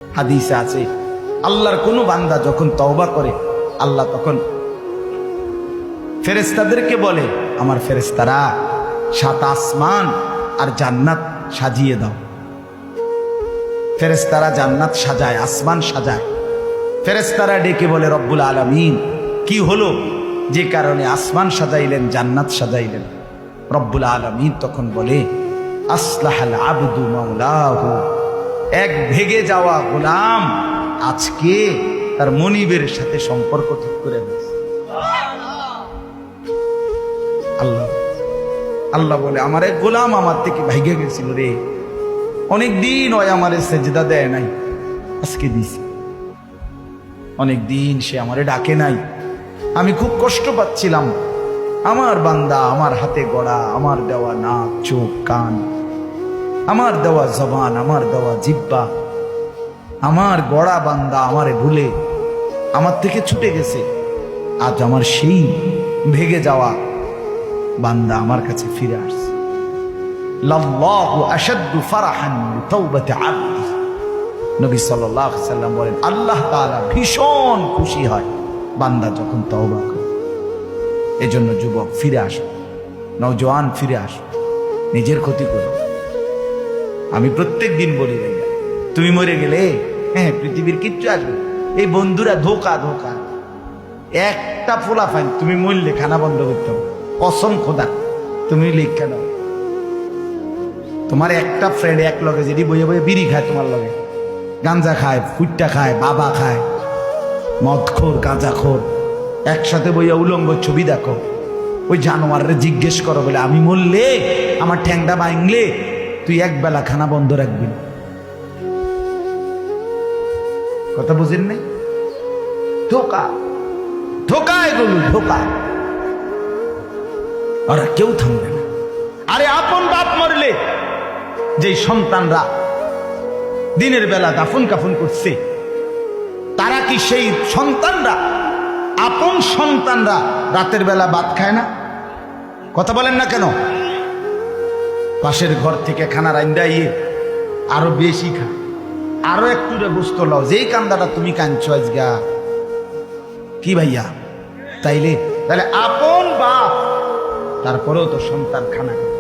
হাদিসে আছে আল্লাহর কোন বান্দা যখন তওবা করে আল্লাহ তখন ফেরেশতাদেরকে বলে, আমার ফেরেশতারা সাত আসমান আর জান্নাত সাজিয়ে দাও। ফেরেশতারা জান্নাত সাজায়, আসমান সাজায়। ফেরেশতারা ডেকে বলে, রব্বুল আলামিন কি হলো যে কারণে আসমান সাজাইলেন, জান্নাত সাজাইলেন? রব্বুল আলামিন তখন বলে, আসলাহাল আবদু মাওলাহু, এক ভেগে যাওয়া গোলাম আজকে তার মনিবের সাথে সম্পর্ক ঠিক করে দিয়েছে। আল্লাহ আল্লাহ বলে, আমার এক গোলাম আমার থেকে ভাইগে গেছিল রে, অনেকদিন ওই আমারে সেজদা দেয় নাই, আজকে দিছি। অনেকদিন সে আমারে ডাকে নাই, আমি খুব কষ্ট পাচ্ছিলাম। আমার বান্দা আমার হাতে গড়া, আমার দেওয়া নাক চোখ কান, আমার দেওয়া জবান, আমার দেওয়া জিহ্বা, আমার গড়া বান্দা আমারে ভুলে আমার থেকে ছুটে গেছে। আজ আমার সেই ভেগে যাওয়া বান্দা আমার কাছে ফিরে আসছে। লাল্লাহু আশাদ্দু ফারাহান বিতাওবাতি আবদি, নবী সাল্লাল্লাহু আলাইহি সাল্লাম বলেন, আল্লাহ তাআলা ভীষণ খুশি হয় বান্দা যখন তওবা করে। এজন্য যুবক ফিরে আসো, নওজোয়ান ফিরে আসো, নিজের ক্ষতি করো। আমি প্রত্যেক দিন বলি, ভাইয়া তুমি মরে গেলে হ্যাঁ পৃথিবীর কিচ্ছু আসবে, এই বন্ধুরা ধোকা ধোকা। একটা ফোলা ফাইন, তুমি মরলে খানা বন্ধ করতে হবে, কসম খোদা তুমি লিখে দাও। তোমার একটা ফ্রেন্ড এক লগে যেটি বইয়ে বইয়ে বিড়ি খায়, তোমার লগে গাঞ্জা খায়, ফুটটা খায়, বাবা খায়, মদখোর গাঁজাখোর, একসাথে বইয়া উলঙ্গ ছবি দেখো, ওই জানোয়ারে জিজ্ঞেস করো বলে, আমি মরলে আমার ঠ্যাংটা ভাঙলে তুই এক বেলা খানা বন্ধ রাখবি। কথা বুঝেন নাই? ধোকা ধোকা, এগুলো ধোকা। ওরা কেউ থামবে না। আরে আপন বাপ মরলে যে সন্তানরা দিনের বেলা দাফন কাফন করছে, তারা কি সেই সন্তানরা, আপন সন্তানরা রাতের বেলা ভাত খায় না? কথা বলেন না কেন? পাশের ঘর থেকে খানা রাইন্দা ইয়ে আরো বেশি খা, আরো একটু রে গোস্ত লাও, যেই কান্দাটা তুমি কাঁদছো আজগা। কি ভাইয়া তাইলে তাহলে আপন বাপ, তারপরেও তো সন্তান খানা খায়,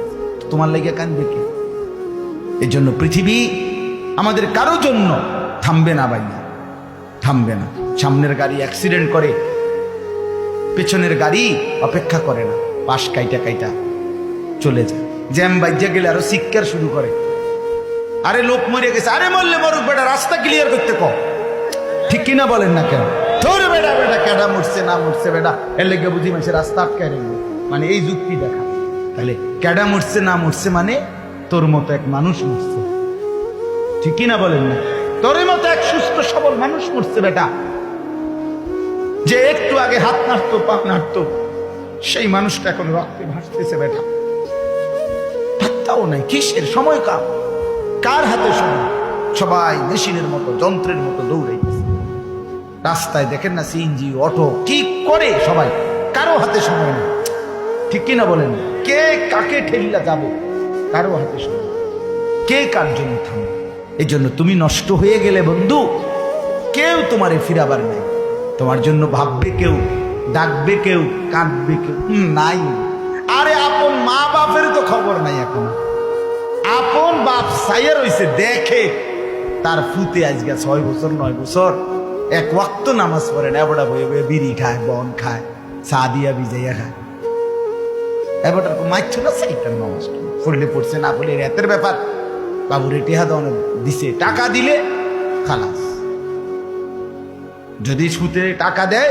তোমার লেগে কাঁদবে কে? এই জন্য পৃথিবী আমাদের কারো জন্য থামবে না ভাইয়া, থামবে না। সামনের গাড়ি অ্যাক্সিডেন্ট করে, পেছনের গাড়ি অপেক্ষা করে না, পাশ কাইটা কাইটা চলে যায়। জ্যাম বাইজা গেলে আরো শিক্ষার শুরু করে, আরে লোক মরে গেছে, আরে মরলে মরুক বেটা, রাস্তা ক্লিয়ার করতে কও। ঠিক কিনা বলেন না কেন? তোর বেটা বেটা কেডা মরছে না মরছে বেটা, এর লেগে বুঝি মানুষের রাস্তা আটকায় রেখে, মানে এই যুক্তি দেখা। তাহলে কেডা মরছে না মরছে মানে তোর মতো এক মানুষ মরছে। ঠিক কিনা বলেন না? তোর মতো এক সুস্থ সবল মানুষ মরছে বেটা, যে একটু আগে হাত নাড়তো পা নাড়তো, সেই মানুষটা এখন রক্তে ভাসতেছে বেটা। পাত্তাও নাই, কিসের সময় কার, কার হাতে সময়? সবাই মেশিনের মতো, যন্ত্রের মতো দৌড়াইতেছে। রাস্তায় দেখেন না সিএনজি অটো কি করে সবাই, কারো হাতে সময় নেই। ঠিক কিনা বলেন? কে কাকে ঠেলিয়া যাবে, কারো হাতে সময়, কে কার জন্য থামবে। এই জন্য তুমি নষ্ট হয়ে গেলে বন্ধু, কেউ তোমারে ফিরাবার নাই। তোমার জন্য ভাববে কেউ, ডাকবে কেউ, কাঁদবে কেউ নাই। আরে আপন মা বাপের তো খবর নাই এখন। আপন বাপ সাইয়া রইছে, দেখে তার ফুতে আজকে 6 বছর 9 বছর এক ওয়াক্ত নামাজ পড়ে না, এবড়া বয়ে বয়ে বিড়ি খায়, বন খায়, চা দিয়া ভিজাইয়া খায়। এবটার মাইছো না সাইটার নামাজ পড়লে পড়ছে, না পড়লে রাতের ব্যাপার। বাবুরে টেহা দাও দিছে, টাকা দিলে খালাস। যদি সুতে টাকা দেয়